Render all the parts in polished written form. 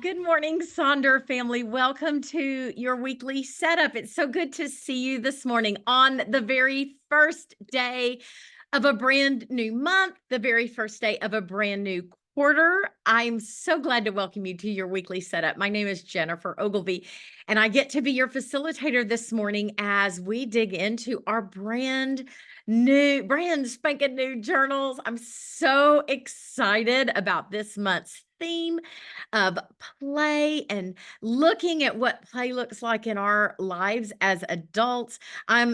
Good morning, Sonder family. Welcome to your weekly setup. It's so good to see you this morning on the very first day of a brand new month, the very first day of a brand new quarter. I'm so glad to welcome you to your weekly setup. My name is Jennifer Ogilvy, and I get to be your facilitator this morning as we dig into our brand spanking new journals. I'm so excited about this month's theme of play and looking at what play looks like in our lives as adults. I'm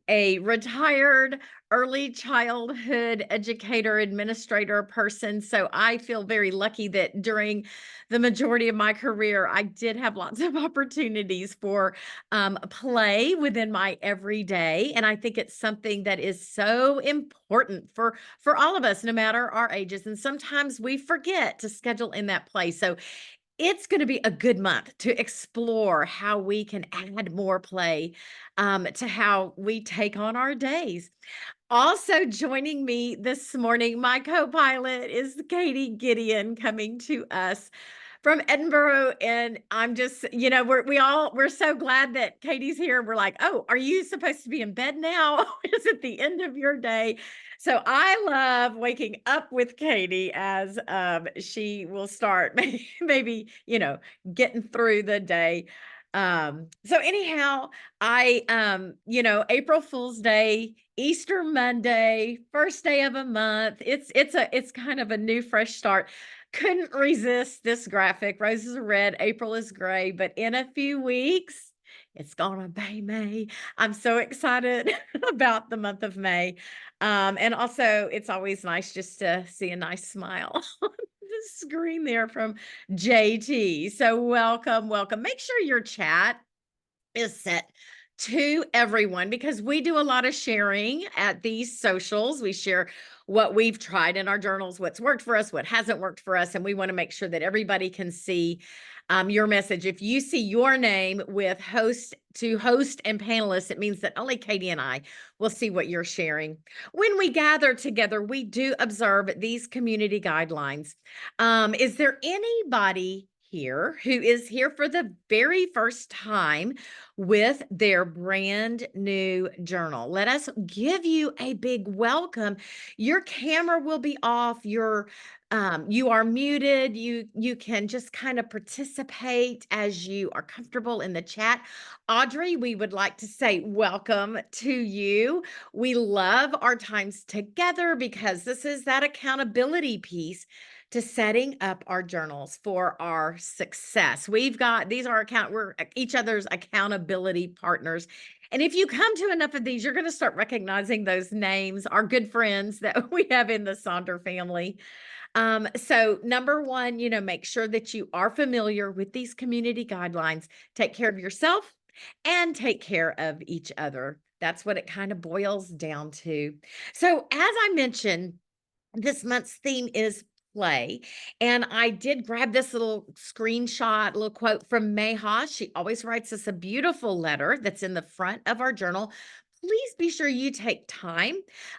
a retired early childhood educator, administrator person. So I feel very lucky that during the majority of my career, I did have lots of opportunities for play within my everyday. And I think it's something that is so important for all of us, no matter our ages. And sometimes we forget to schedule in that play. So it's going to be a good month to explore how we can add more play to how we take on our days. Also joining me this morning, my co-pilot is Katie Gideon coming to us from Edinburgh. And I'm just, we're so glad that Katie's here. We're like, oh, are you supposed to be in bed now? Is it the end of your day? So I love waking up with Katie as she will start maybe, getting through the day. So anyhow, April Fool's Day, Easter Monday, first day of a month. It's kind of a new fresh start. Couldn't resist this graphic. Roses are red, April is gray, but in a few weeks, it's gonna be May. I'm so excited about the month of May. And also it's always nice just to see a nice smile on the screen there from JT. So welcome, welcome. Make sure your chat is set to everyone because we do a lot of sharing at these socials. We share what we've tried in our journals, what's worked for us, what hasn't worked for us, and we want to make sure that everybody can see your message. If you see your name with host and panelists, it means that only Katie and I will see what you're sharing. When we gather together, we do observe these community guidelines. Is there anybody here who is here for the very first time with their brand new journal? Let us give you a big welcome. Your camera will be off. You are muted. You can just kind of participate as you are comfortable in the chat. Audrey, we would like to say welcome to you. We love our times together because this is that accountability piece to setting up our journals for our success. We're each other's accountability partners. And if you come to enough of these, you're going to start recognizing those names, our good friends that we have in the Sonder family. So number one, make sure that you are familiar with these community guidelines. Take care of yourself and take care of each other. That's what it kind of boils down to. So as I mentioned, this month's theme is play. And I did grab this little screenshot, little quote from Mayha. She always writes us a beautiful letter that's in the front of our journal. Please be sure you take time.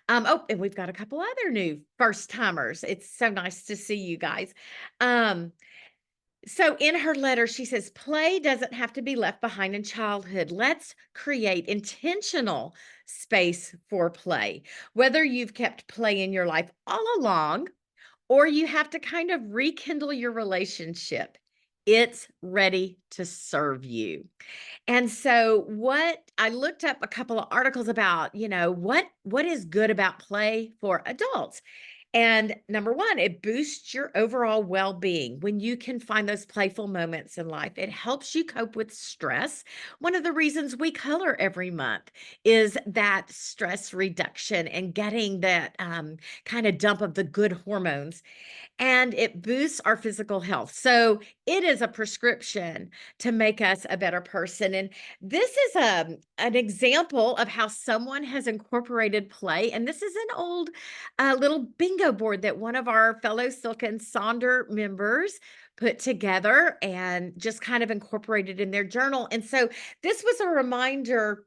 And we've got a couple other new first timers. It's so nice to see you guys. Um, so in her letter, she says, play doesn't have to be left behind in childhood. Let's create intentional space for play. Whether you've kept play in your life all along or you have to kind of rekindle your relationship, it's ready to serve you. And so what I looked up a couple of articles about, what is good about play for adults. And number one, it boosts your overall well being when you can find those playful moments in life. It helps you cope with stress. One of the reasons we color every month is that stress reduction and getting that kind of dump of the good hormones, and it boosts our physical health. So it is a prescription to make us a better person. And this is an example of how someone has incorporated play. And this is an old little bingo board that one of our fellow Silk and Sonder members put together and just kind of incorporated in their journal. And so this was a reminder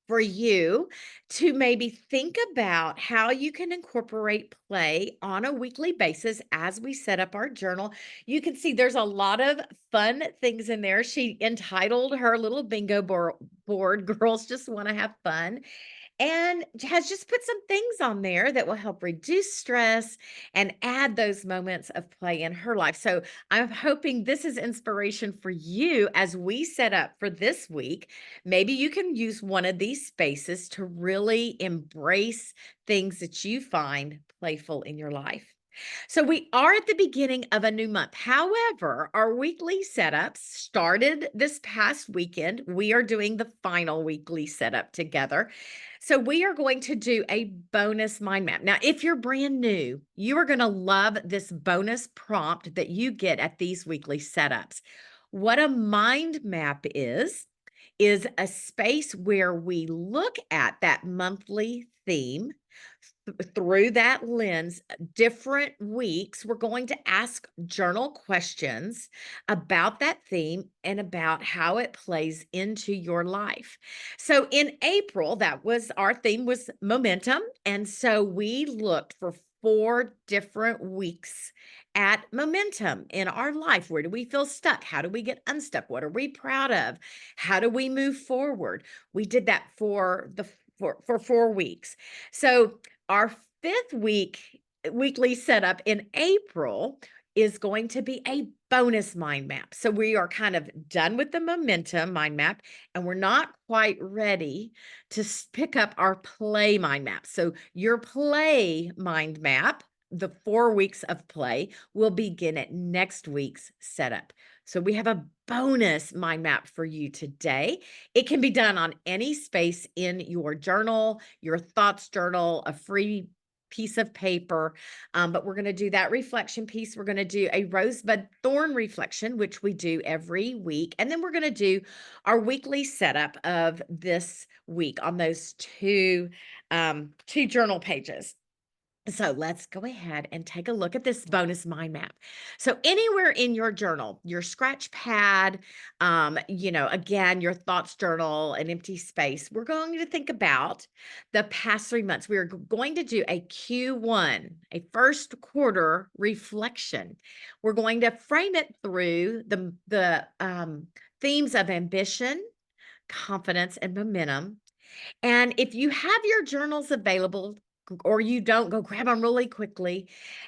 for you to maybe think about how you can incorporate play on a weekly basis as we set up our journal. You can see there's a lot of fun things in there. She entitled her little board, Girls Just Want to Have Fun, and has just put some things on there that will help reduce stress and add those moments of play in her life. So I'm hoping this is inspiration for you as we set up for this week. Maybe you can use one of these spaces to really embrace things that you find playful in your life. So we are at the beginning of a new month. However, our weekly setups started this past weekend. We are doing the final weekly setup together. So we are going to do a bonus mind map. Now, if you're brand new, you are going to love this bonus prompt that you get at these weekly setups. What a mind map is a space where we look at that monthly theme through that lens, different weeks, we're going to ask journal questions about that theme and about how it plays into your life. So in April, that was our theme was momentum. And so we looked for 4 different weeks at momentum in our life. Where do we feel stuck? How do we get unstuck? What are we proud of? How do we move forward? We did that for 4 weeks. So our 5th weekly setup in April is going to be a bonus mind map. So we are kind of done with the momentum mind map, and we're not quite ready to pick up our play mind map. So your play mind map, the 4 weeks of play, will begin at next week's setup. So we have a bonus mind map for you today. It can be done on any space in your journal, your thoughts journal, a free piece of paper. But we're going to do that reflection piece. We're going to do a rosebud thorn reflection, which we do every week. And then we're going to do our weekly setup of this week on those two journal pages. So let's go ahead and take a look at this bonus mind map. So anywhere in your journal, your scratch pad, again, your thoughts journal, an empty space, we're going to think about the past 3 months. We are going to do a Q1, a first quarter reflection. We're going to frame it through the themes of ambition, confidence, and momentum. And if you have your journals available or you don't, go grab them really quickly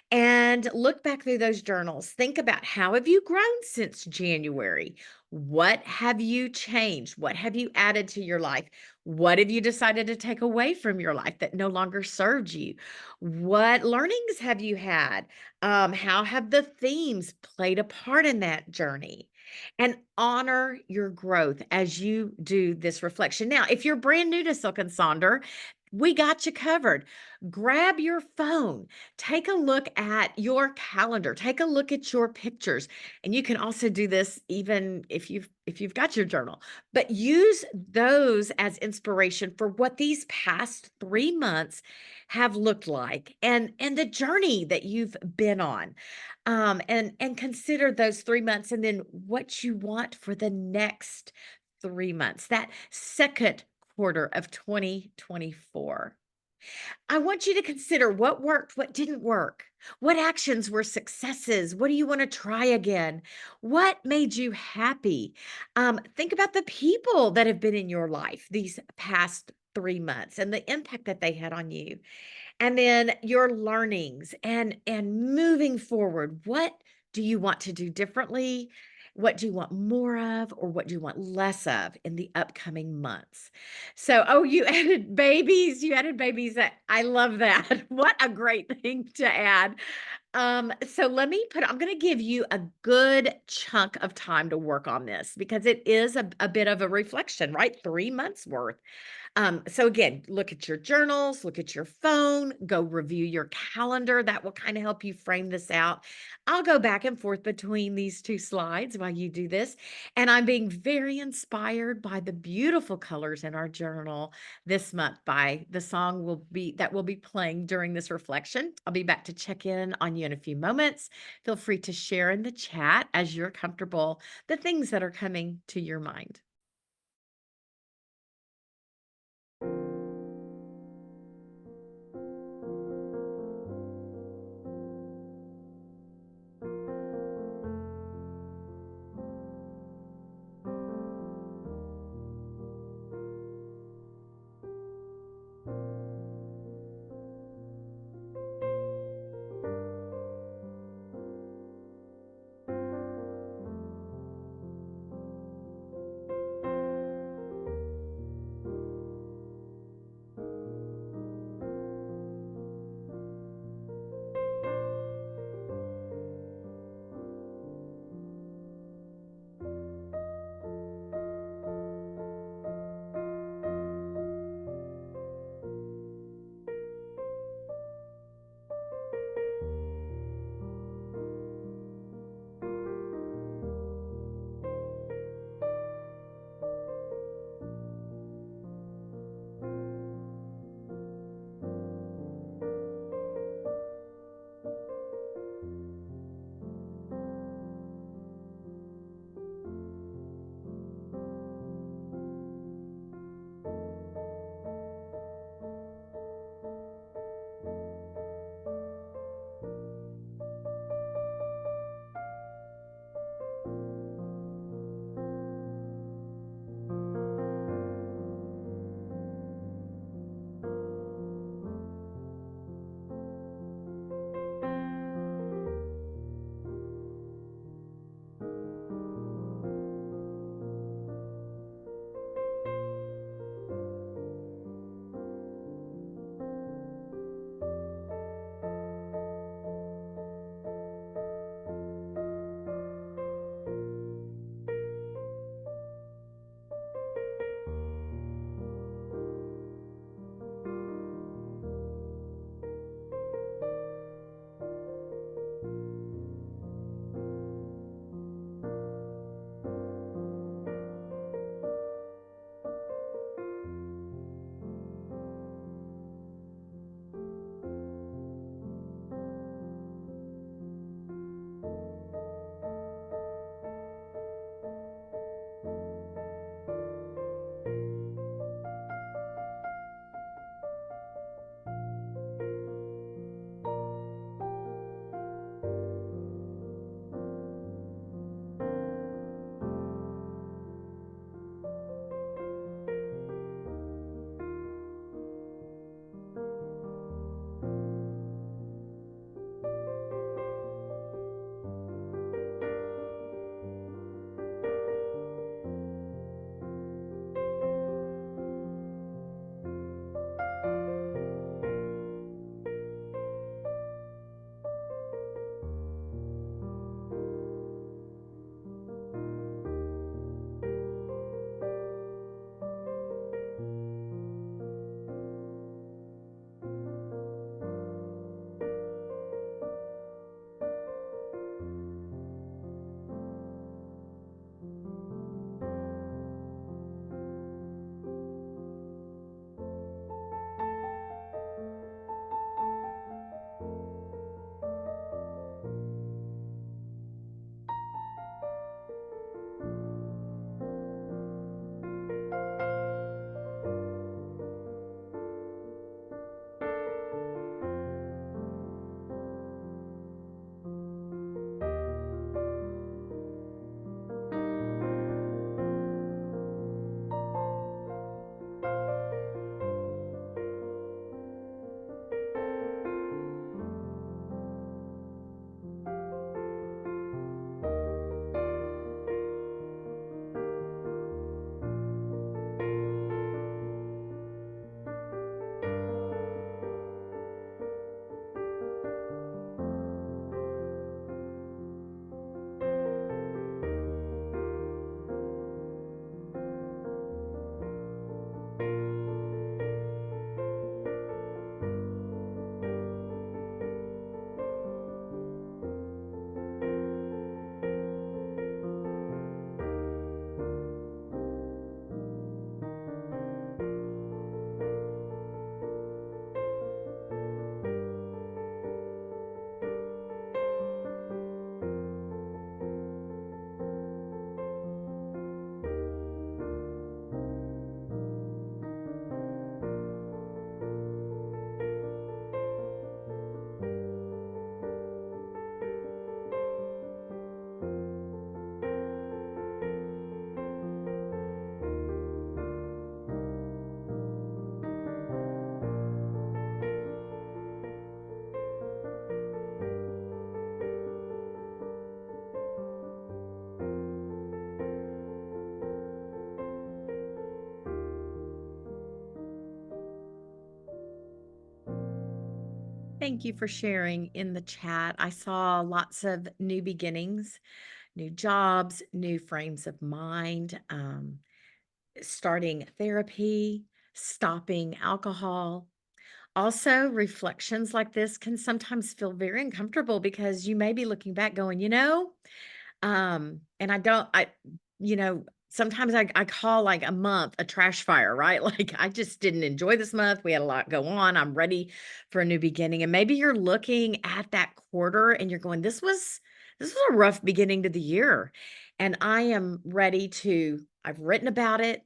and look back through those journals. Think about how have you grown since January? What have you changed? What have you added to your life? What have you decided to take away from your life that no longer served you? What learnings have you had? How have the themes played a part in that journey? And honor your growth as you do this reflection. Now, if you're brand new to Silk and Sonder, we got you covered. Grab your phone, take a look at your calendar, take a look at your pictures. And you can also do this even if you've got your journal, but use those as inspiration for what these past 3 months have looked like and the journey that you've been on. And consider those 3 months and then what you want for the next 3 months, that second quarter of 2024. I want you to consider what worked, what didn't work. What actions were successes? What do you want to try again? What made you happy? Think about the people that have been in your life these past 3 months and the impact that they had on you. And then your learnings and moving forward, what do you want to do differently? What do you want more of, or what do you want less of in the upcoming months? So, oh, you added babies. You added babies. I love that. What a great thing to add. So I'm going to give you a good chunk of time to work on this because it is a bit of a reflection, right? 3 months worth. So again, look at your journals, look at your phone, go review your calendar. That will kind of help you frame this out. I'll go back and forth between these two slides while you do this. And I'm being very inspired by the beautiful colors in our journal this month by the song that will be playing during this reflection. I'll be back to check in on you in a few moments. Feel free to share in the chat as you're comfortable the things that are coming to your mind. Thank you for sharing in the chat. I saw lots of new beginnings, new jobs, new frames of mind, starting therapy, stopping alcohol. Also, reflections like this can sometimes feel very uncomfortable because you may be looking back going, and I don't sometimes I call like a month a trash fire, right? Like I just didn't enjoy this month. We had a lot go on. I'm ready for a new beginning. And maybe you're looking at that quarter and you're going, this was a rough beginning to the year. And I am ready to, I've written about it.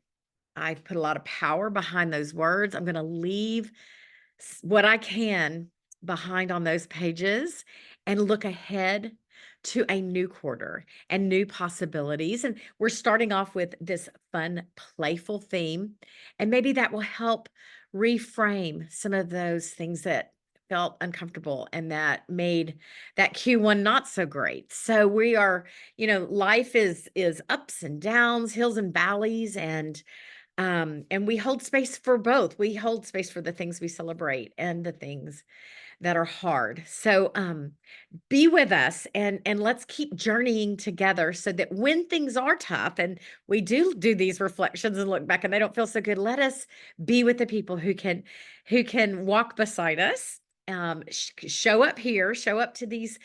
I've put a lot of power behind those words. I'm going to leave what I can behind on those pages and look ahead to a new quarter and new possibilities. And we're starting off with this fun, playful theme. And maybe that will help reframe some of those things that felt uncomfortable and that made that Q1 not so great. So we are, life is ups and downs, hills and valleys, and we hold space for both. We hold space for the things we celebrate and the things that are hard. So be with us and let's keep journeying together so that when things are tough and we do these reflections and look back and they don't feel so good, let us be with the people who can walk beside us. Show up here, show up to these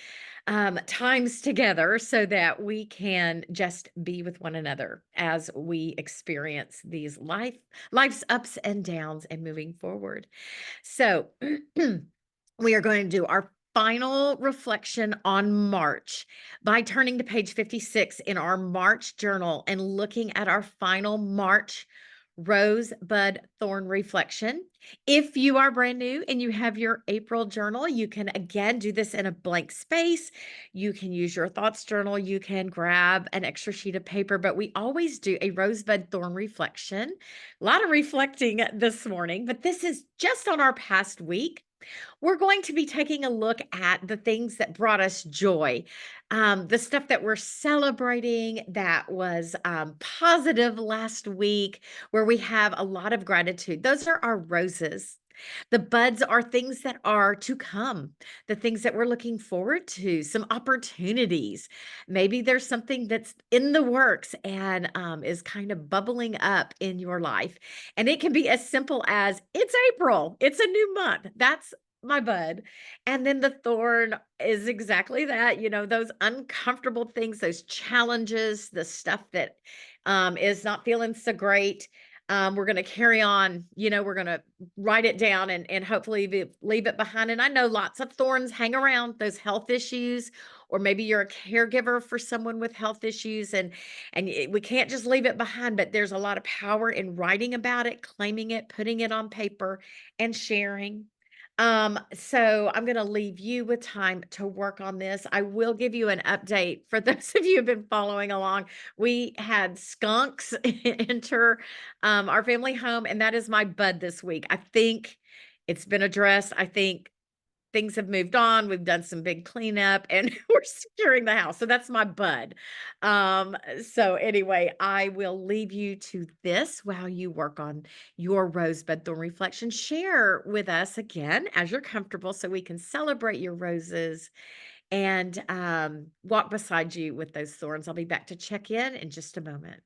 times together so that we can just be with one another as we experience these life's ups and downs and moving forward. So we are going to do our final reflection on March by turning to page 56 in our March journal and looking at our final March rosebud thorn reflection. If you are brand new and you have your April journal, you can again do this in a blank space. You can use your thoughts journal. You can grab an extra sheet of paper, but we always do a rosebud thorn reflection. A lot of reflecting this morning, but this is just on our past week. We're going to be taking a look at the things that brought us joy, the stuff that we're celebrating that was positive last week, where we have a lot of gratitude. Those are our roses. The buds are things that are to come, the things that we're looking forward to, some opportunities. Maybe there's something that's in the works and is kind of bubbling up in your life. And it can be as simple as it's April, it's a new month. That's my bud. And then the thorn is exactly that, those uncomfortable things, those challenges, the stuff that is not feeling so great. We're going to carry on, we're going to write it down and hopefully leave it behind. And I know lots of thorns hang around, those health issues, or maybe you're a caregiver for someone with health issues and we can't just leave it behind, but there's a lot of power in writing about it, claiming it, putting it on paper and sharing. So I'm going to leave you with time to work on this. I will give you an update for those of you who've been following along. We had skunks enter our family home, and that is my bud this week. I think it's been addressed. I think things have moved on. We've done some big cleanup and we're securing the house. So that's my bud. So anyway, I will leave you to this while you work on your rosebud thorn reflection. Share with us again as you're comfortable so we can celebrate your roses and walk beside you with those thorns. I'll be back to check in just a moment.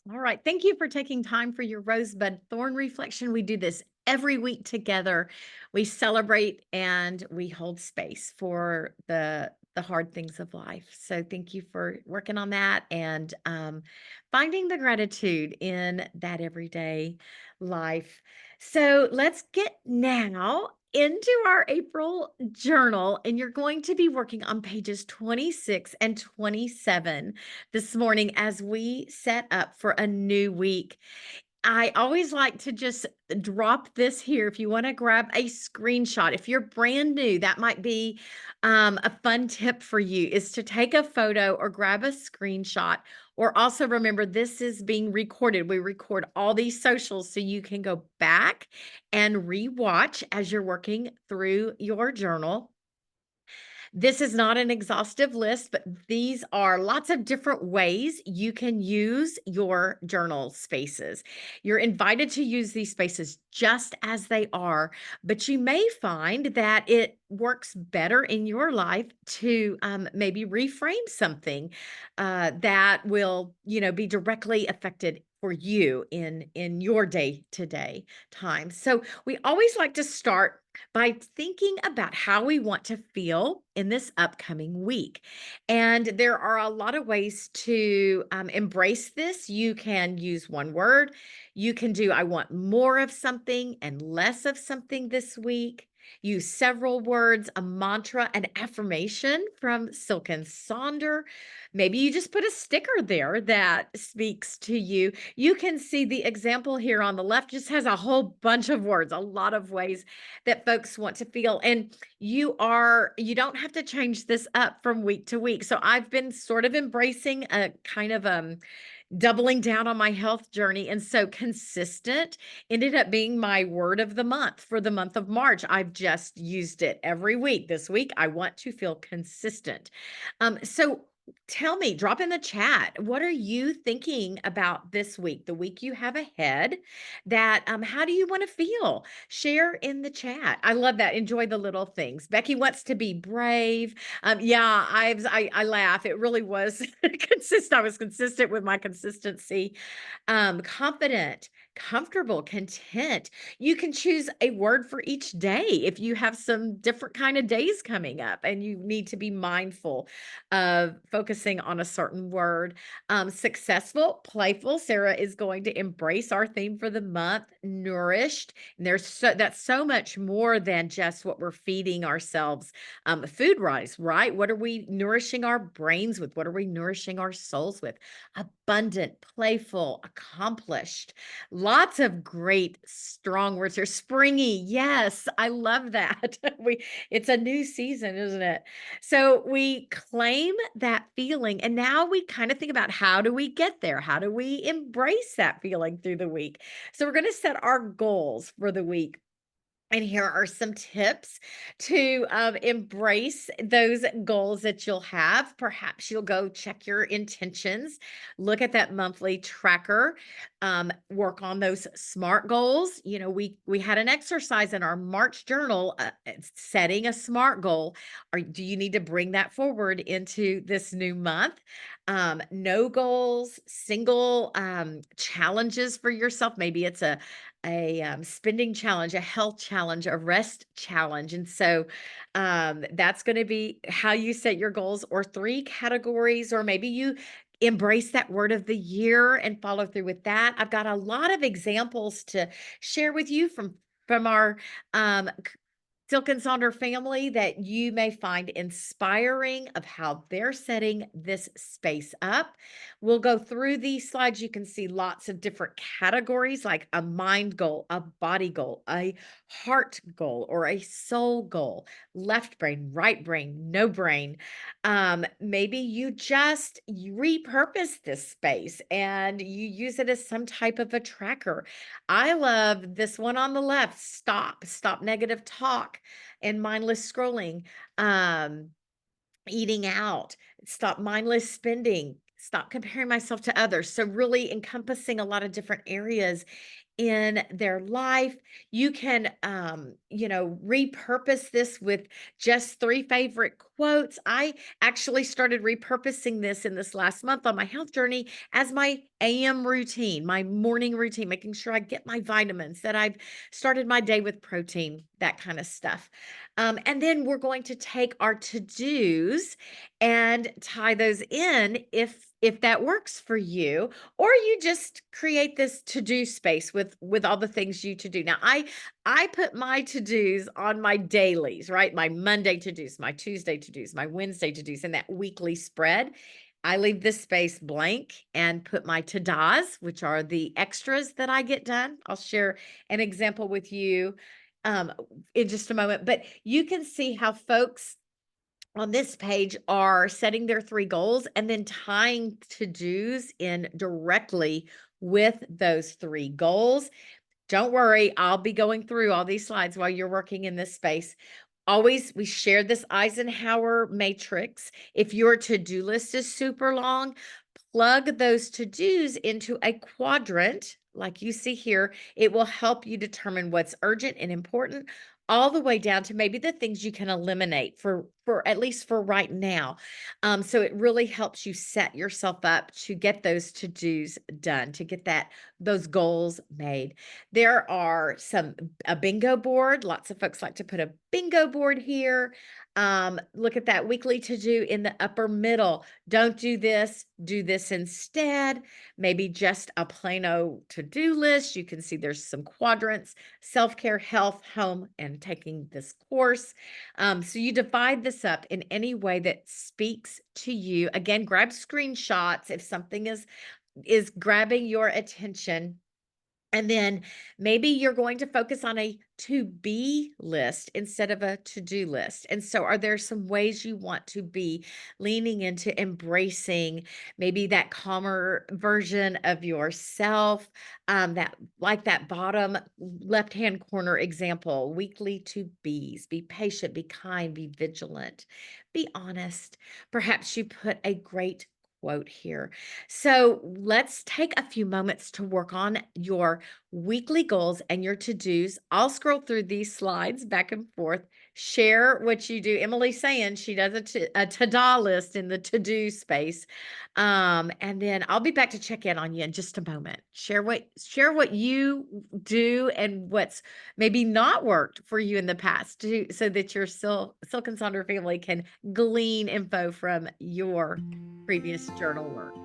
All right. Thank you for taking time for your rosebud thorn reflection. We do this every week together. We celebrate and we hold space for the hard things of life. So thank you for working on that and finding the gratitude in that everyday life. So let's get now into our April journal, and you're going to be working on pages 26 and 27 this morning as we set up for a new week. I always like to just drop this here if you want to grab a screenshot. If you're brand new, that might be a fun tip for you is to take a photo or grab a screenshot. Or also remember, this is being recorded. We record all these socials so you can go back and rewatch as you're working through your journal. This is not an exhaustive list, but these are lots of different ways you can use your journal spaces. You're invited to use these spaces just as they are, but you may find that it works better in your life to maybe reframe something that will, be directly affected for you in your day to day time. So we always like to start by thinking about how we want to feel in this upcoming week. And there are a lot of ways to embrace this. You can use one word. You can do, I want more of something and less of something this week. Use several words, a mantra, an affirmation from Silk and Sonder. Maybe you just put a sticker there that speaks to you. You can see the example here on the left just has a whole bunch of words, a lot of ways that folks want to feel. And you don't have to change this up from week to week. So I've been sort of embracing a kind of doubling down on my health journey. And so consistent ended up being my word of the month for the month of March. I've just used it every week. This week, I want to feel consistent. So tell me, drop in the chat. What are you thinking about this week, the week you have ahead? That how do you want to feel? Share in the chat. I love that. Enjoy the little things. Becky wants to be brave. Yeah, I laugh. It really was consistent. I was consistent with my consistency. Confident, comfortable, content. You can choose a word for each day if you have some different kind of days coming up and you need to be mindful of focusing on a certain word. Successful, playful. Sarah is going to embrace our theme for the month, nourished. And that's so much more than just what we're feeding ourselves food wise, right? What are we nourishing our brains with? What are we nourishing our souls with? Abundant, playful, accomplished. Lots of great strong words here. Springy. Yes, I love that. It's a new season, isn't it? So we claim that feeling and now we kind of think about how do we get there? How do we embrace that feeling through the week? So we're going to set our goals for the week. And here are some tips to embrace those goals that you'll have. Perhaps you'll go check your intentions, look at that monthly tracker, work on those SMART goals. We had an exercise in our March journal, it's setting a SMART goal. Or do you need to bring that forward into this new month? No goals, single challenges for yourself. Maybe it's a spending challenge, a health challenge, a rest challenge. And so that's going to be how you set your goals, or three categories, or maybe you embrace that word of the year and follow through with that. I've got a lot of examples to share with you from our Silk and Sonder family that you may find inspiring of how they're setting this space up. We'll go through these slides. You can see lots of different categories like a mind goal, a body goal, a heart goal, or a soul goal, left brain, right brain, no brain. Maybe you repurpose this space and you use it as some type of a tracker. I love this one on the left. Stop negative talk and mindless scrolling. Um, Eating out, stop mindless spending, stop comparing myself to others. So really encompassing a lot of different areas in their life. You can, repurpose this with just 3 favorite quotes. I actually started repurposing this in this last month on my health journey as my AM routine, my morning routine, making sure I get my vitamins, that I've started my day with protein, that kind of stuff. And then we're going to take our to-dos and tie those in if that works for you, or you just create this to-do space with all the things you to do. Now, I put my to-dos on my dailies, right? My Monday to-dos, my Tuesday to-dos, my Wednesday to-dos, and that weekly spread. I leave this space blank and put my to-dos, which are the extras that I get done. I'll share an example with you um, in just a moment, but you can see how folks on this page are setting their 3 goals and then tying to-dos in directly with those 3 goals. Don't worry, I'll be going through all these slides while you're working in this space. Always, we shared this Eisenhower matrix. If your to-do list is super long, plug those to-dos into a quadrant like you see here. It will help you determine what's urgent and important, all the way down to maybe the things you can eliminate for at least for right now. So it really helps you set yourself up to get those to-dos done, to get those goals made. There are a bingo board. Lots of folks like to put a bingo board here. Look at that weekly to-do in the upper middle. Don't do this instead. Maybe just a plain old to-do list. You can see there's some quadrants: self-care, health, home, and taking this course. So you divide this up in any way that speaks to you. Again, grab screenshots if something is grabbing your attention. And then maybe you're going to focus on a to be list instead of a to do list. And so, are there some ways you want to be leaning into embracing maybe that calmer version of yourself? That, like that bottom left hand corner example, weekly to be's: be patient, be kind, be vigilant, be honest. Perhaps you put a great quote here. So let's take a few moments to work on your weekly goals and your to-dos. I'll scroll through these slides back and forth. Share what you do. Emily's saying she does a to-do list in the to-do space. And then I'll be back to check in on you in just a moment. Share what you do and what's maybe not worked for you in the past so that your Silken Sonder family can glean info from your previous journal work.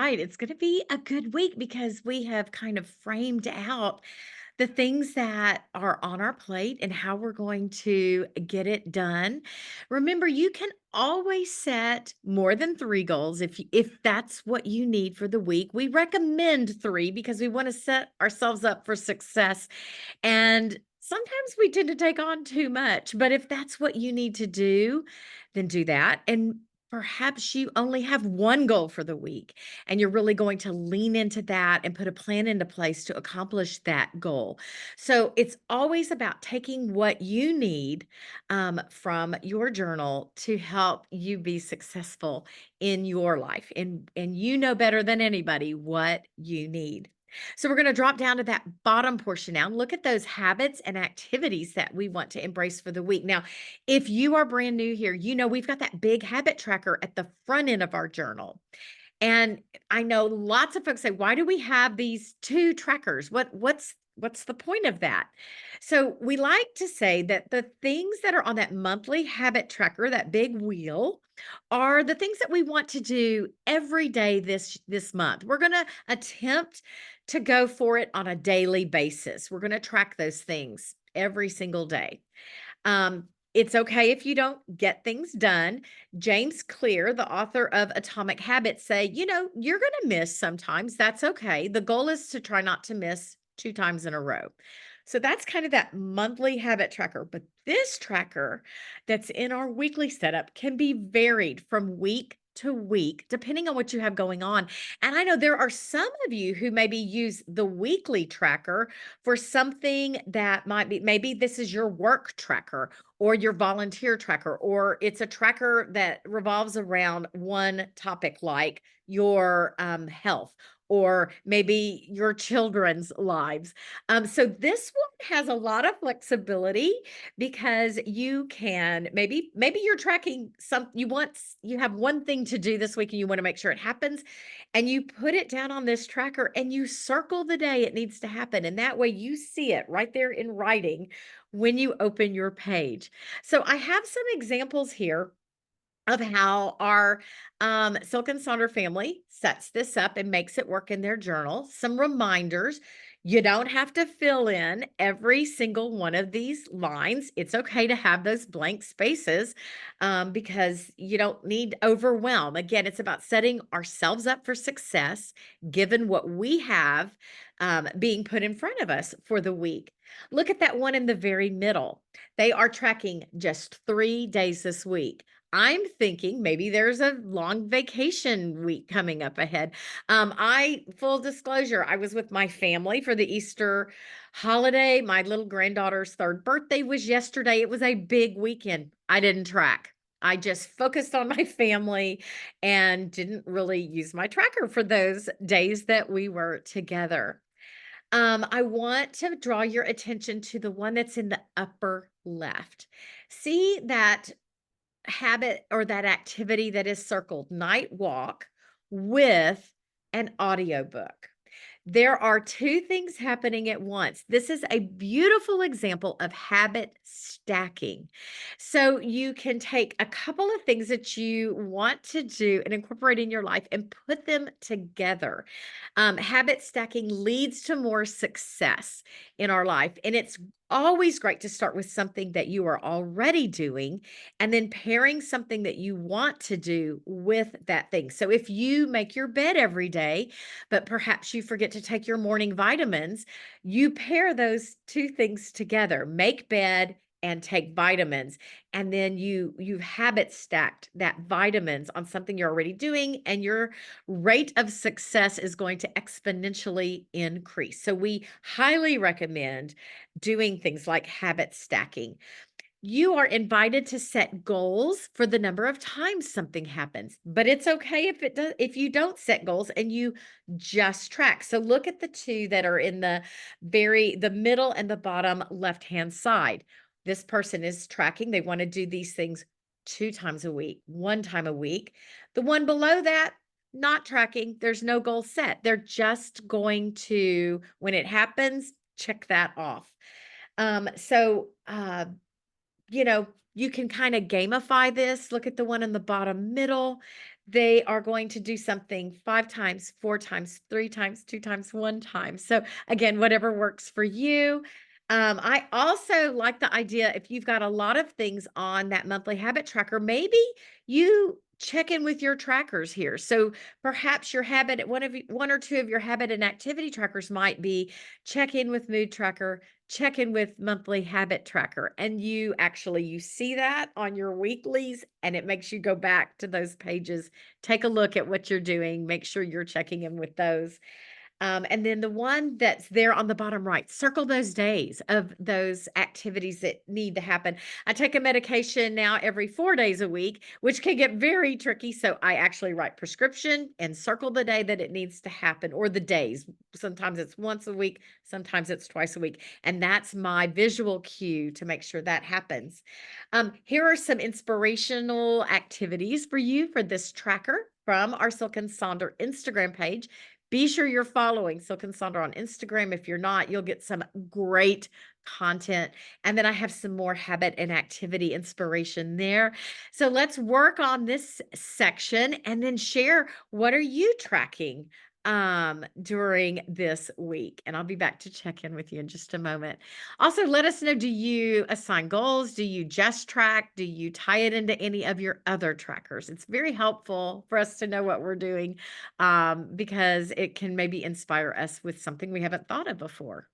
right. It's going to be a good week because we have kind of framed out the things that are on our plate and how we're going to get it done. Remember, you can always set more than 3 goals if that's what you need for the week. We recommend 3 because we want to set ourselves up for success, and sometimes we tend to take on too much, but if that's what you need to do, then do that. And perhaps you only have 1 goal for the week, and you're really going to lean into that and put a plan into place to accomplish that goal. So it's always about taking what you need from your journal to help you be successful in your life. And you know better than anybody what you need. So we're going to drop down to that bottom portion now and look at those habits and activities that we want to embrace for the week. Now, if you are brand new here, you know we've got that big habit tracker at the front end of our journal. And I know lots of folks say, "Why do we have these 2 trackers? What's the point of that?" So, we like to say that the things that are on that monthly habit tracker, that big wheel, are the things that we want to do every day this month. We're going to attempt to go for it on a daily basis. We're going to track those things every single day. It's okay if you don't get things done. James Clear, the author of Atomic Habits, say, you're going to miss sometimes. That's okay. The goal is to try not to miss 2 times in a row. So that's kind of that monthly habit tracker. But this tracker that's in our weekly setup can be varied from week to week, depending on what you have going on. And I know there are some of you who maybe use the weekly tracker for something that might be, maybe this is your work tracker or your volunteer tracker, or it's a tracker that revolves around one topic like your health or maybe your children's lives. So this one has a lot of flexibility because you can maybe you're tracking some you have one thing to do this week and you want to make sure it happens, and you put it down on this tracker and you circle the day it needs to happen, and that way you see it right there in writing when you open your page. So I have some examples here of how our Silk and Sonder family sets this up and makes it work in their journal. Some reminders. You don't have to fill in every single one of these lines. It's okay to have those blank spaces because you don't need overwhelm. Again, it's about setting ourselves up for success given what we have being put in front of us for the week. Look at that one in the very middle. They are tracking just 3 days this week. I'm thinking maybe there's a long vacation week coming up ahead. Full disclosure, I was with my family for the Easter holiday. My little granddaughter's 3rd birthday was yesterday. It was a big weekend. I didn't track. I just focused on my family and didn't really use my tracker for those days that we were together. I want to draw your attention to the one that's in the upper left. See that habit or that activity that is circled, night walk with an audiobook. There are 2 things happening at once. This is a beautiful example of habit stacking. So you can take a couple of things that you want to do and incorporate in your life and put them together. Habit stacking leads to more success in our life. And it's always great to start with something that you are already doing and then pairing something that you want to do with that thing. So if you make your bed every day, but perhaps you forget to take your morning vitamins, you pair those 2 things together. Make bed and take vitamins, and then you've habit stacked that vitamins on something you're already doing, and your rate of success is going to exponentially increase. So we highly recommend doing things like habit stacking. You are invited to set goals for the number of times something happens, but it's okay if you don't set goals and you just track. So look at the 2 that are in the middle and the bottom left-hand side. This person is tracking. They want to do these things 2 times a week, 1 time a week. The one below that, not tracking. There's no goal set. They're just going to, when it happens, check that off. So you know, you can kind of gamify this. Look at the one in the bottom middle. they are going to do something 5 times, 4 times, 3 times, 2 times, 1 time. So, again, whatever works for you. I also like the idea if you've got a lot of things on that monthly habit tracker, maybe you check in with your trackers here. So perhaps your habit, one or two of your habit and activity trackers might be check in with mood tracker, check in with monthly habit tracker. And you see that on your weeklies and it makes you go back to those pages, take a look at what you're doing, make sure you're checking in with those. And then the one that's there on the bottom right, circle those days of those activities that need to happen. I take a medication now every 4 days a week, which can get very tricky. So I actually write prescription and circle the day that it needs to happen or the days. Sometimes it's once a week, sometimes it's twice a week. And that's my visual cue to make sure that happens. Here are some inspirational activities for you for this tracker from our Silk and Sonder Instagram page. Be sure you're following Silk and Sonder on Instagram. If you're not, you'll get some great content. And then I have some more habit and activity inspiration there. So let's work on this section and then share what are you tracking during this week. And I'll be back to check in with you in just a moment. Also, let us know, do you assign goals? Do you just track? Do you tie it into any of your other trackers? It's very helpful for us to know what we're doing because it can maybe inspire us with something we haven't thought of before.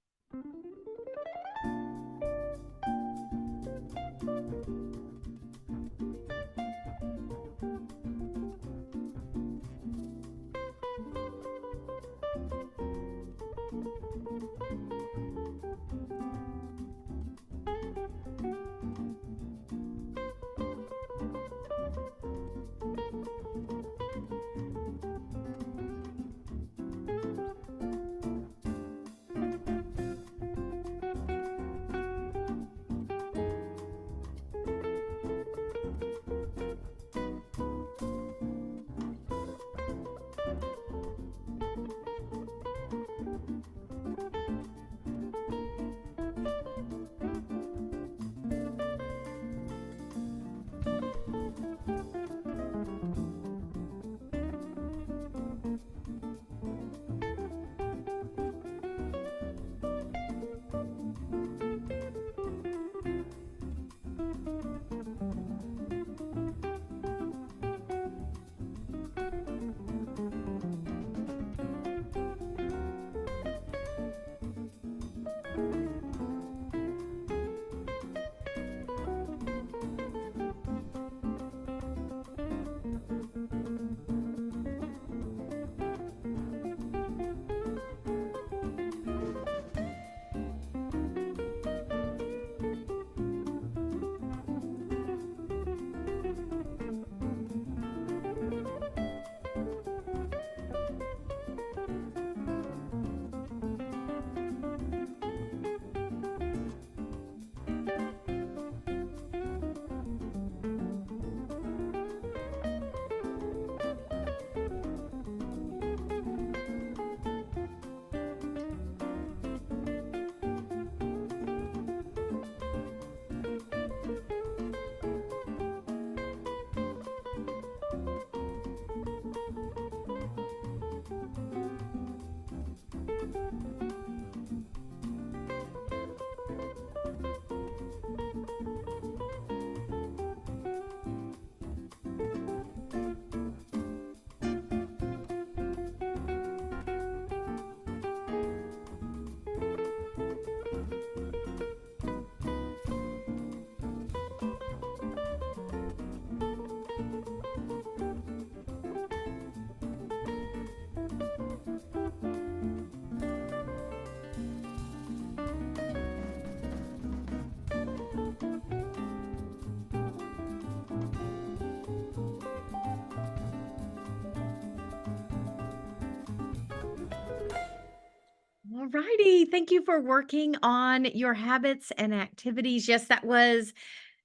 All righty. Thank you for working on your habits and activities. Yes, that was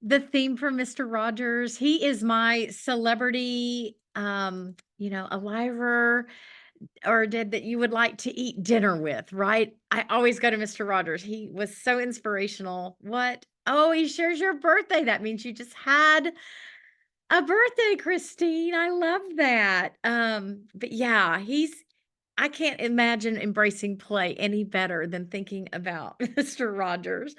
the theme for Mr. Rogers. He is my celebrity, arriver or did that you would like to eat dinner with, right? I always go to Mr. Rogers. He was so inspirational. What? Oh, he shares your birthday. That means you just had A birthday, Christine. I love that. But yeah, I can't imagine embracing play any better than thinking about Mr. Rogers.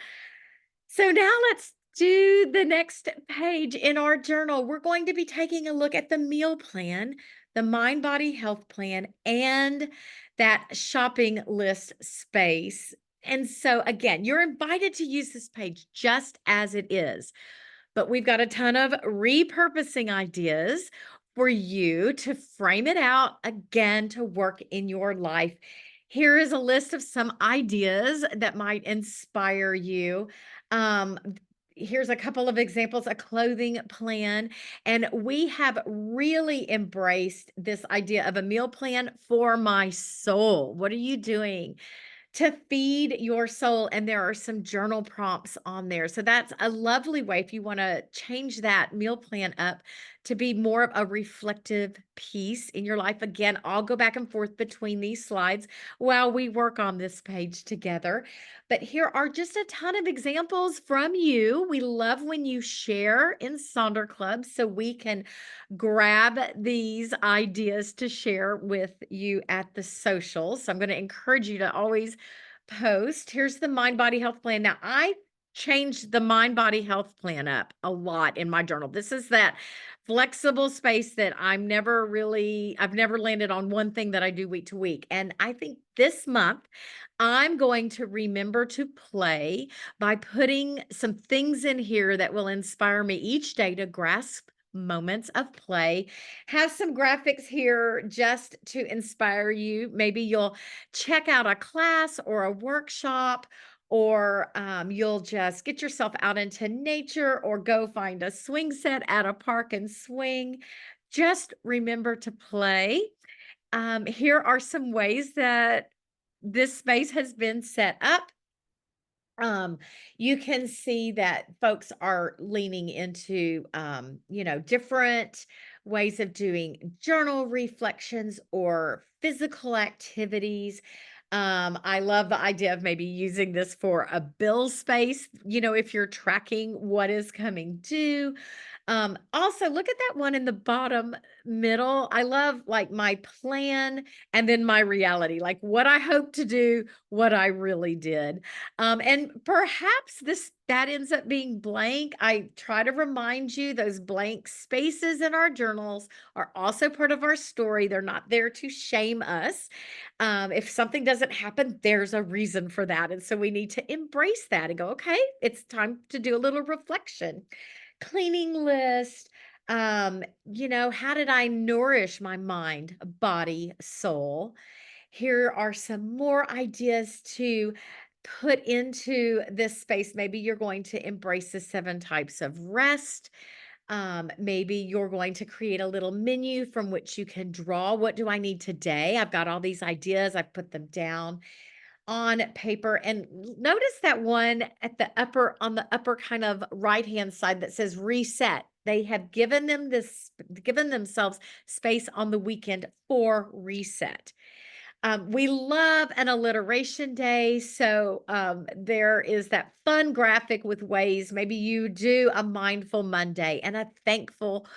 So now let's do the next page in our journal. We're going to be taking a look at the meal plan, the mind body health plan, and that shopping list space. And so, again, you're invited to use this page just as it is. But we've got a ton of repurposing ideas for you to frame it out again to work in your life. Here is a list of some ideas that might inspire you. Um, Here's a couple of examples, a clothing plan. And we have really embraced this idea of a meal plan for my soul. What are you doing to feed your soul? And there are some journal prompts on there. So that's a lovely way if you want to change that meal plan up to be more of a reflective piece in your life. Again, I'll go back and forth between these slides while we work on this page together. But here are just a ton of examples from you. We love when you share in Sonder Club so we can grab these ideas to share with you at the social. So I'm going to encourage you to always post. Here's the mind body health plan. Now, I changed the mind body health plan up a lot in my journal. This is that flexible space that I've never landed on one thing that I do week to week. And I think this month I'm going to remember to play by putting some things in here that will inspire me each day to grasp moments of play. Have some graphics here just to inspire you. Maybe you'll check out a class or a workshop, or you'll just get yourself out into nature or go find a swing set at a park and swing. Just remember to play. Here are some ways that this space has been set up. um, you can see that folks are leaning into, different ways of doing journal reflections or physical activities. I love the idea of maybe using this for a bill space, if you're tracking what is coming due. Also look at that one in the bottom middle. I love like my plan and then my reality, like what I hope to do, what I really did. And perhaps that ends up being blank. I try to remind you those blank spaces in our journals are also part of our story. They're not there to shame us. If something doesn't happen, there's a reason for that. And so we need to embrace that and go, okay, it's time to do a little reflection. Cleaning list. How did I nourish my mind, body, soul? Here are some more ideas to put into this space. Maybe you're going to embrace the 7 types of rest. Maybe you're going to create a little menu from which you can draw. What do I need today? I've got all these ideas. I've put them down on paper. And notice that one on the upper kind of right hand side that says reset. They have given themselves space on the weekend for reset. We love an alliteration day. So there is that fun graphic with ways. Maybe you do a mindful Monday and a thankful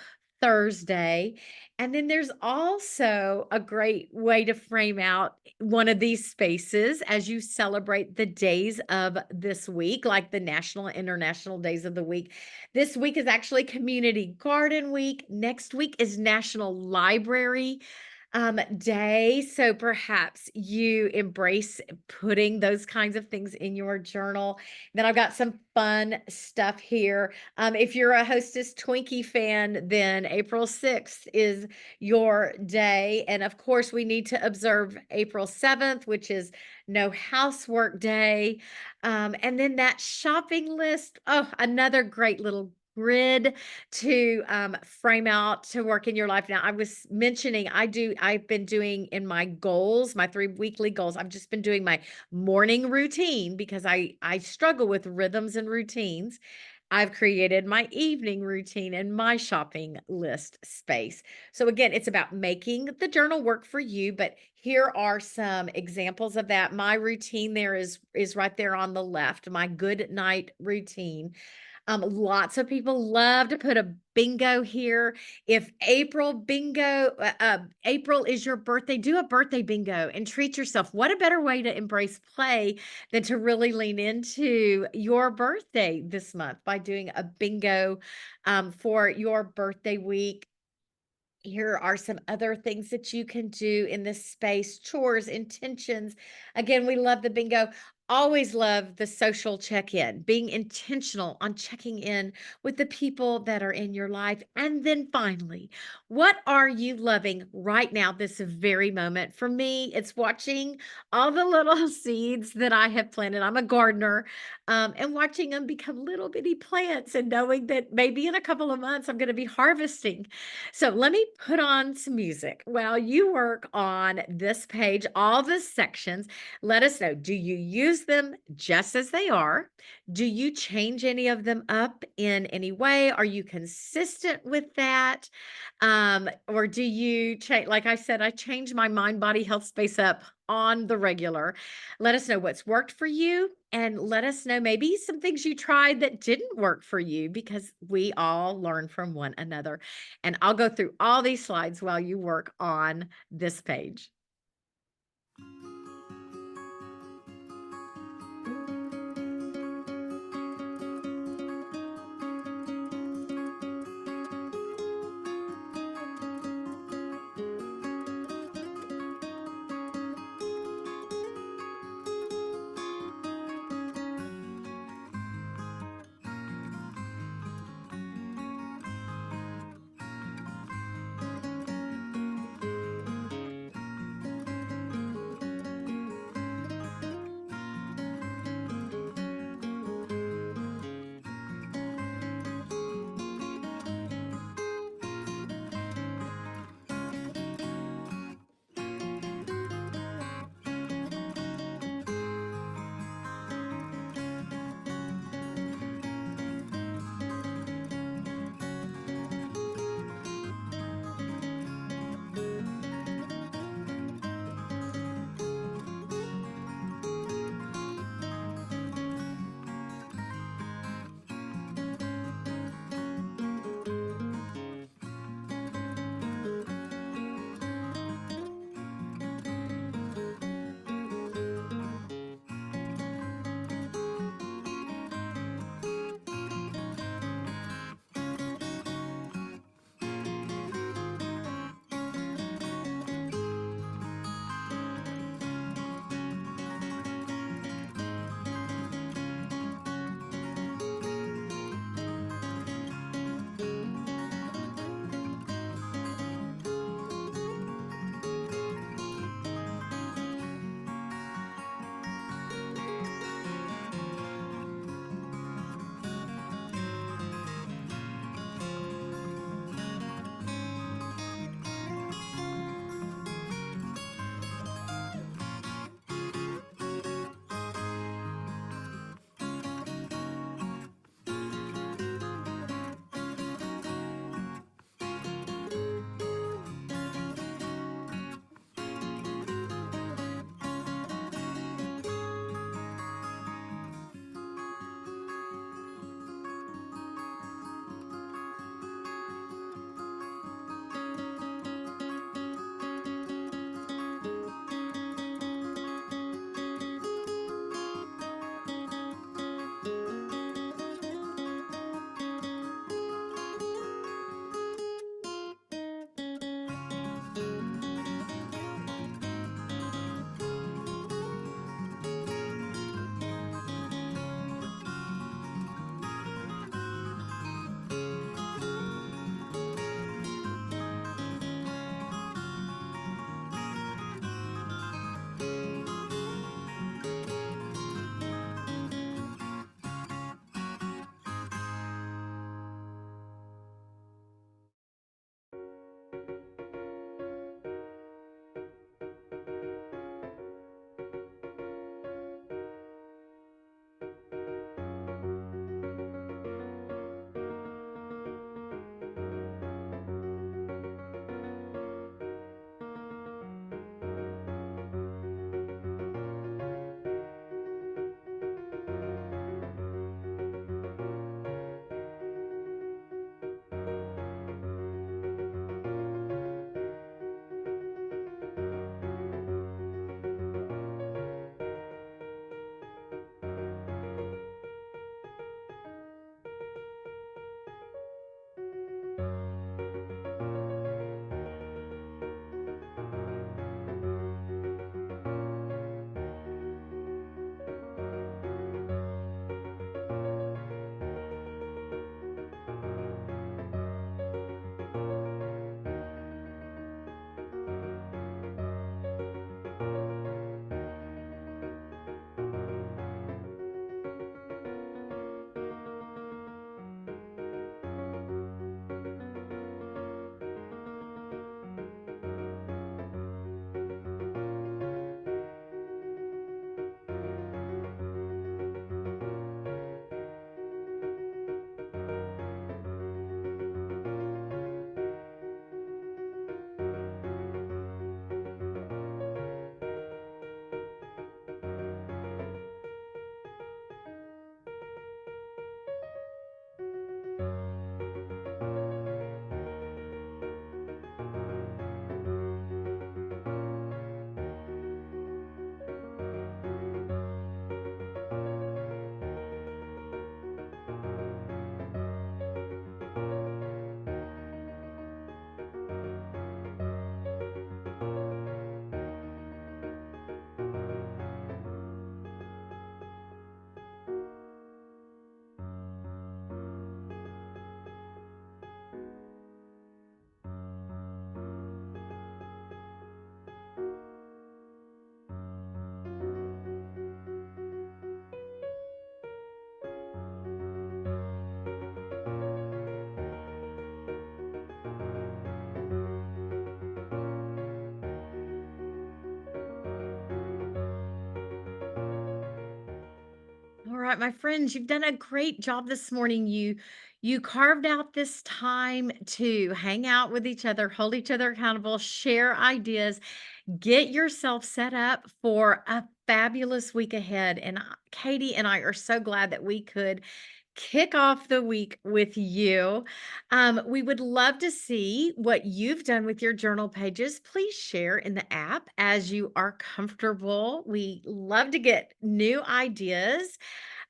Thursday. And then there's also a great way to frame out one of these spaces as you celebrate the days of this week, like the national and international days of the week. This week is actually Community Garden Week. Next week is National Library day. So perhaps you embrace putting those kinds of things in your journal. Then I've got some fun stuff here. If you're a Hostess Twinkie fan, then April 6th is your day. And of course, we need to observe April 7th, which is No Housework Day. And then that shopping list. Oh, another great little grid to frame out to work in your life. Now, I was mentioning I've been doing in my goals, my 3 weekly goals. I've just been doing my morning routine because I struggle with rhythms and routines. I've created my evening routine and my shopping list space. So again, it's about making the journal work for you, but here are some examples of that. My routine there is right there on the left, my good night routine. Lots of people love to put a bingo here. If April is your birthday, do a birthday bingo and treat yourself. What a better way to embrace play than to really lean into your birthday this month by doing a bingo for your birthday week. Here are some other things that you can do in this space: chores, intentions. Again, we love the bingo. Always love the social check in, being intentional on checking in with the people that are in your life. And then finally, what are you loving right now, this very moment? For me, it's watching all the little seeds that I have planted. I'm a gardener, and watching them become little bitty plants and knowing that maybe in a couple of months I'm going to be harvesting. So let me put on some music while you work on this page, all the sections. Let us know, do you use them just as they are? Do you change any of them up in any way? Are you consistent with that? Or do you change? Like I said, I change my mind body health space up on the regular. Let us know what's worked for you and let us know maybe some things you tried that didn't work for you, because we all learn from one another. And I'll go through all these slides while you work on this page. right, my friends, you've done a great job this morning. You carved out this time to hang out with each other, hold each other accountable, share ideas, get yourself set up for a fabulous week ahead. And Katie and I are so glad that we could kick off the week with you. We would love to see what you've done with your journal pages. Please share in the app as you are comfortable. We love to get new ideas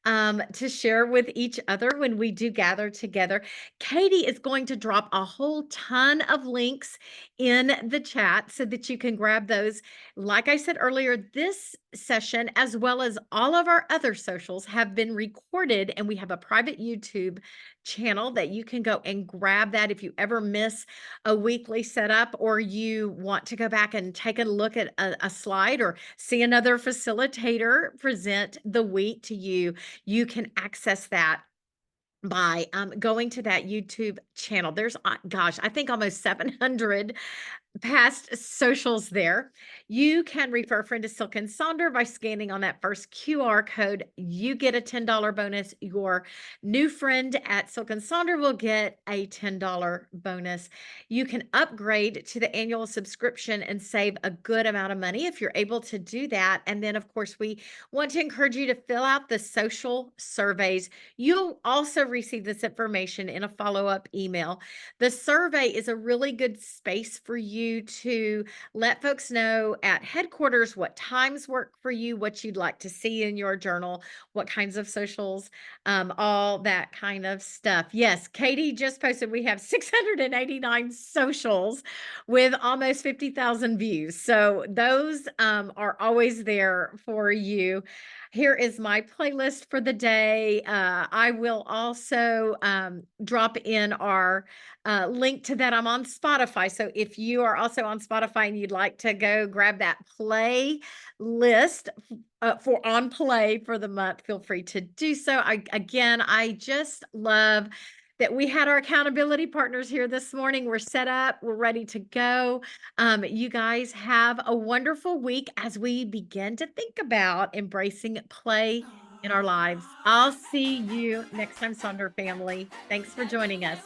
to share with each other when we do gather together. Katie is going to drop a whole ton of links in the chat so that you can grab those. Like I said earlier, this session, as well as all of our other socials, have been recorded, and we have a private YouTube channel that you can go and grab that if you ever miss a weekly setup, or you want to go back and take a look at a slide or see another facilitator present the week to you. You can access that by going to that YouTube channel. There's, gosh, I think almost 700 past socials there. You can refer a friend to Silk and Sonder by scanning on that first QR code. You get a $10 bonus. Your new friend at Silk and Sonder will get a $10 bonus. You can upgrade to the annual subscription and save a good amount of money if you're able to do that. And then, of course, we want to encourage you to fill out the social surveys. You'll also receive this information in a follow-up email. The survey is a really good space for you to let folks know at headquarters what times work for you, what you'd like to see in your journal, what kinds of socials, all that kind of stuff. Yes, Katie just posted we have 689 socials with almost 50,000 views. So those are always there for you. Here is my playlist for the day. I will also drop in our link to that. I'm on Spotify. So if you are also on Spotify and you'd like to go grab that play list for on play for the month, feel free to do so. I just love that we had our accountability partners here this morning. We're set up, we're ready to go. You guys have a wonderful week as we begin to think about embracing play in our lives. I'll see you next time, Sonder family. Thanks for joining us.